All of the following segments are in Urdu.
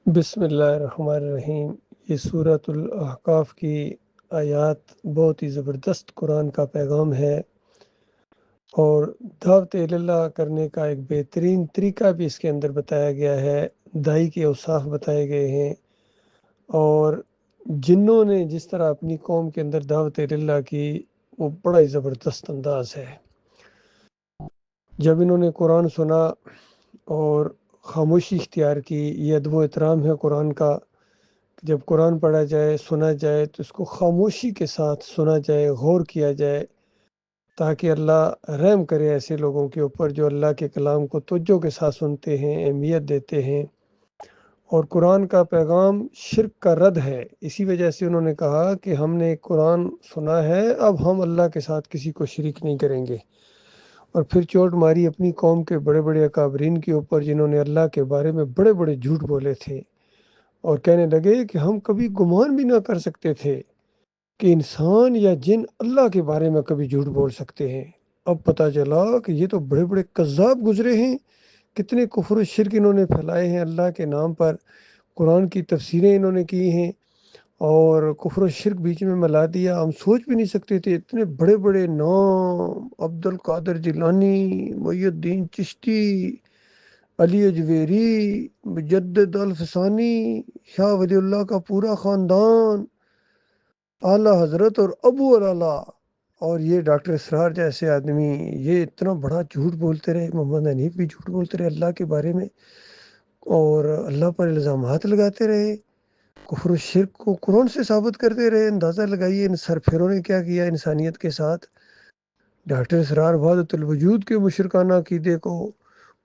بسم اللہ الرحمن الرحیم۔ یہ سورۃ الاحقاف کی آیات بہت ہی زبردست قرآن کا پیغام ہے، اور دعوت اللہ کرنے کا ایک بہترین طریقہ بھی اس کے اندر بتایا گیا ہے۔ دائی کے اوصاف بتائے گئے ہیں، اور جنوں نے جس طرح اپنی قوم کے اندر دعوت اللہ کی، وہ بڑا ہی زبردست انداز ہے۔ جب انہوں نے قرآن سنا اور خاموشی اختیار کی، یہ ادب و احترام ہے قرآن کا۔ جب قرآن پڑھا جائے، سنا جائے، تو اس کو خاموشی کے ساتھ سنا جائے، غور کیا جائے، تاکہ اللہ رحم کرے ایسے لوگوں کے اوپر جو اللہ کے کلام کو توجہ کے ساتھ سنتے ہیں، اہمیت دیتے ہیں۔ اور قرآن کا پیغام شرک کا رد ہے، اسی وجہ سے انہوں نے کہا کہ ہم نے قرآن سنا ہے، اب ہم اللہ کے ساتھ کسی کو شریک نہیں کریں گے۔ اور پھر چوٹ ماری اپنی قوم کے بڑے بڑے اکابرین کے اوپر، جنہوں نے اللہ کے بارے میں بڑے بڑے جھوٹ بولے تھے، اور کہنے لگے کہ ہم کبھی گمان بھی نہ کر سکتے تھے کہ انسان یا جن اللہ کے بارے میں کبھی جھوٹ بول سکتے ہیں۔ اب پتہ چلا کہ یہ تو بڑے بڑے کذاب گزرے ہیں، کتنے کفر و شرک انہوں نے پھیلائے ہیں اللہ کے نام پر، قرآن کی تفسیریں انہوں نے کی ہیں، اور کفر و شرک بیچ میں ملا دیا۔ ہم سوچ بھی نہیں سکتے تھے اتنے بڑے بڑے نام، عبد القادر جیلانی، محی الدین چشتی، علی اجویری، مجدد الفسانی، شاہ ولی اللہ کا پورا خاندان، اعلیٰ حضرت اور ابو العلا، اور یہ ڈاکٹر اسرار جیسے آدمی، یہ اتنا بڑا جھوٹ بولتے رہے۔ محمد حنیف بھی جھوٹ بولتے رہے اللہ کے بارے میں، اور اللہ پر الزامات لگاتے رہے، کفر و شرک کو قرآن سے ثابت کرتے رہے۔ اندازہ لگائیے ان سرفیروں نے کیا کیا انسانیت کے ساتھ۔ ڈاکٹر اسرار وحدت الوجود کے مشرکانہ عقیدے کو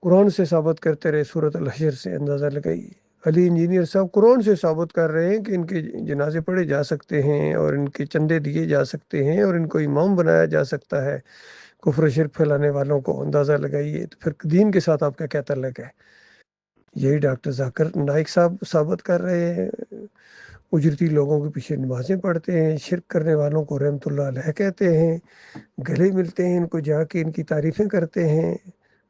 قرآن سے ثابت کرتے رہے، سورۃ الحشر سے، اندازہ لگائیے۔ علی انجینئر صاحب قرآن سے ثابت کر رہے ہیں کہ ان کے جنازے پڑھے جا سکتے ہیں، اور ان کے چندے دیے جا سکتے ہیں، اور ان کو امام بنایا جا سکتا ہے کفر و شرک پھیلانے والوں کو۔ اندازہ لگائیے، تو پھر دین کے ساتھ آپ کا کیا تعلق ہے؟ یہی ڈاکٹر ذاکر نائک صاحب ثابت کر رہے ہیں، اجرتی لوگوں کے پیچھے نمازیں پڑھتے ہیں، شرک کرنے والوں کو رحمت اللہ علیہ کہتے ہیں، گلے ملتے ہیں ان کو جا کے، ان کی تعریفیں کرتے ہیں۔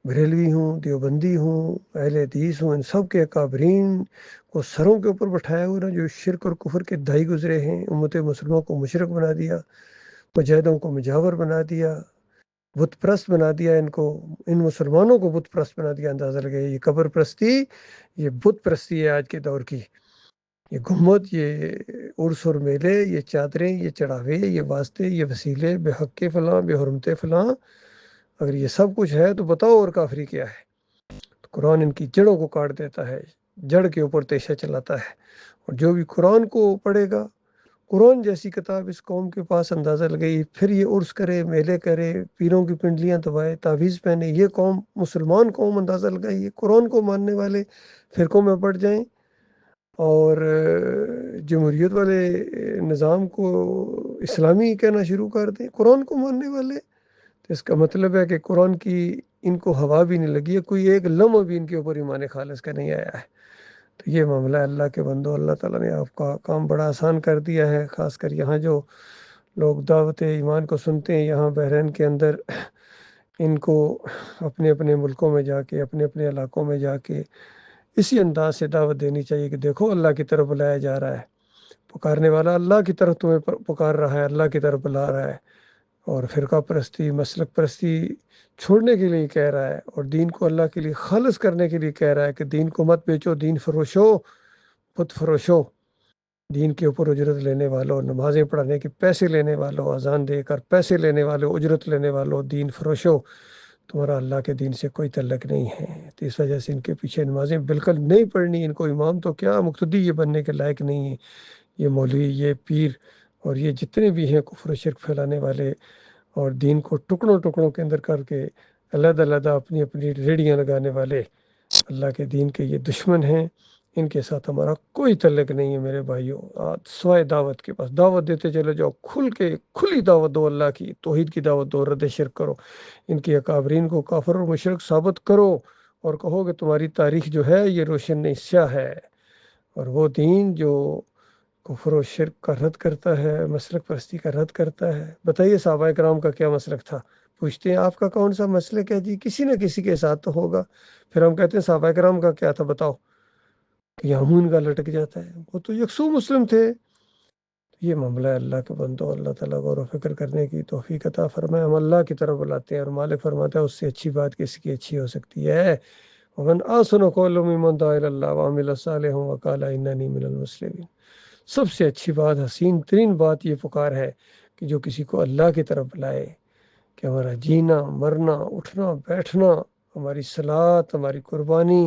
بریلوی ہوں، دیوبندی ہوں، اہل حدیث ہوں، ان سب کے اکابرین کو سروں کے اوپر بٹھایا ہوا نا، جو شرک اور کفر کے دائی گزرے ہیں، امت مسلمہ کو مشرک بنا دیا، مجاہدوں کو مجاور بنا دیا، بت پرست بنا دیا، ان مسلمانوں کو بت پرست بنا دیا۔ اندازہ لگے، یہ قبر پرستی، یہ بت پرستی ہے آج کے دور کی۔ یہ گھمت، یہ عرس اور میلے، یہ چادریں، یہ چڑھاوے، یہ واسطے، یہ وسیلے، بے حق کے فلاں، بے حرمت فلاں، اگر یہ سب کچھ ہے تو بتاؤ اور کافری کیا ہے؟ تو قرآن ان کی جڑوں کو کاٹ دیتا ہے، جڑ کے اوپر تیشہ چلاتا ہے۔ اور جو بھی قرآن کو پڑھے گا، قرآن جیسی کتاب اس قوم کے پاس، اندازہ لگائی، پھر یہ عرس کرے، میلے کرے، پیروں کی پنڈلیاں دبائے، تعویذ پہنے، یہ قوم مسلمان قوم، اندازہ لگائیے، قرآن کو ماننے والے فرقوں میں پڑ جائیں، اور جمہوریت والے نظام کو اسلامی کہنا شروع کر دیں قرآن کو ماننے والے، تو اس کا مطلب ہے کہ قرآن کی ان کو ہوا بھی نہیں لگی ہے، کوئی ایک لمحہ بھی ان کے اوپر ایمان خالص کا نہیں آیا ہے۔ تو یہ معاملہ ہے اللہ کے بندو، اللہ تعالیٰ نے آپ کا کام بڑا آسان کر دیا ہے۔ خاص کر یہاں جو لوگ دعوت ایمان کو سنتے ہیں، یہاں بحرین کے اندر، ان کو اپنے اپنے ملکوں میں جا کے، اپنے اپنے علاقوں میں جا کے اسی انداز سے دعوت دینی چاہیے کہ دیکھو اللہ کی طرف بلایا جا رہا ہے، پکارنے والا اللہ کی طرف تمہیں پکار رہا ہے، اللہ کی طرف بلا رہا ہے، اور فرقہ پرستی، مسلک پرستی چھوڑنے کے لیے کہہ رہا ہے، اور دین کو اللہ کے لیے خالص کرنے کے لیے کہہ رہا ہے کہ دین کو مت بیچو، دین فروشو، بت فروشو، دین کے اوپر اجرت لینے والوں، نمازیں پڑھانے کے پیسے لینے والوں، اذان دے کر پیسے لینے والوں، اجرت لینے والوں، دین فروشو، تمہارا اللہ کے دین سے کوئی تعلق نہیں ہے۔ تو اس وجہ سے ان کے پیچھے نمازیں بالکل نہیں پڑھنی، ان کو امام تو کیا مقتدی یہ بننے کے لائق نہیں ہے۔ یہ مولوی، یہ پیر، اور یہ جتنے بھی ہیں کفر و شرک پھیلانے والے، اور دین کو ٹکڑوں ٹکڑوں کے اندر کر کے علیحدہ علیحدہ اپنی اپنی ریڑیاں لگانے والے اللہ کے دین کے یہ دشمن ہیں۔ ان کے ساتھ ہمارا کوئی تعلق نہیں ہے میرے بھائیوں۔ سوائے دعوت کے پاس دعوت دیتے چلے جاؤ، کھلی دعوت دو، اللہ کی توحید کی دعوت دو، رد شرک کرو، ان کی اکابرین کو کافر اور مشرک ثابت کرو، اور کہو کہ تمہاری تاریخ جو ہے یہ روشن نہیں سیاہ ہے۔ اور وہ دین جو کفر و شرک کا رد کرتا ہے، مسلک پرستی کا رد کرتا ہے، بتائیے صحابہ کرام کا کیا مسلک تھا؟ پوچھتے ہیں آپ کا کون سا مسلک ہے؟ جی کسی نہ کسی کے ساتھ تو ہوگا۔ پھر ہم کہتے ہیں صحابہ کرام کا کیا تھا، بتاؤ۔ کہ یہاں خون کا لٹک جاتا ہے. وہ تو یکسو مسلم تھے. یہ معاملہ ہے اللہ کے بندوں. اللہ تعالیٰ غور و فکر کرنے کی توفیق عطا فرمائے. ہم اللہ کی طرف بلاتے ہیں اور مالک فرماتا ہے اس سے اچھی بات کس کی اچھی ہو سکتی ہے. ومن احسن قولا ممن دعا الی اللہ وعمل صالحا وقال اننی من المسلمین. سب سے اچھی بات، حسین ترین بات یہ پکار ہے کہ جو کسی کو اللہ کی طرف بلائے کہ ہمارا جینا مرنا اٹھنا بیٹھنا، ہماری صلات، ہماری قربانی،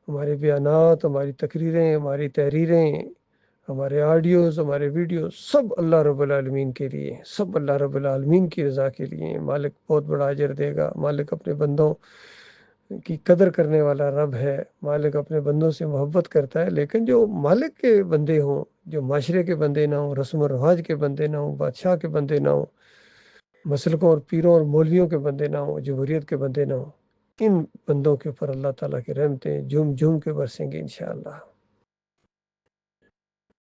ہمارے بیانات، ہماری تقریریں، ہماری تحریریں، ہمارے آڈیوز، ہمارے ویڈیوز، سب اللہ رب العالمین کے لیے، سب اللہ رب العالمین کی رضا کے لیے. مالک بہت بڑا اجر دے گا. مالک اپنے بندوں کی قدر کرنے والا رب ہے. مالک اپنے بندوں سے محبت کرتا ہے، لیکن جو مالک کے بندے ہوں، جو معاشرے کے بندے نہ ہوں، رسم و رواج کے بندے نہ ہوں، بادشاہ کے بندے نہ ہوں، مسلکوں اور پیروں اور مولویوں کے بندے نہ ہوں، جمہوریت کے بندے نہ ہوں، ان بندوں کے اوپر اللہ تعالیٰ کی رحمتیں جھوم جھوم کے برسیں گے انشاءاللہ.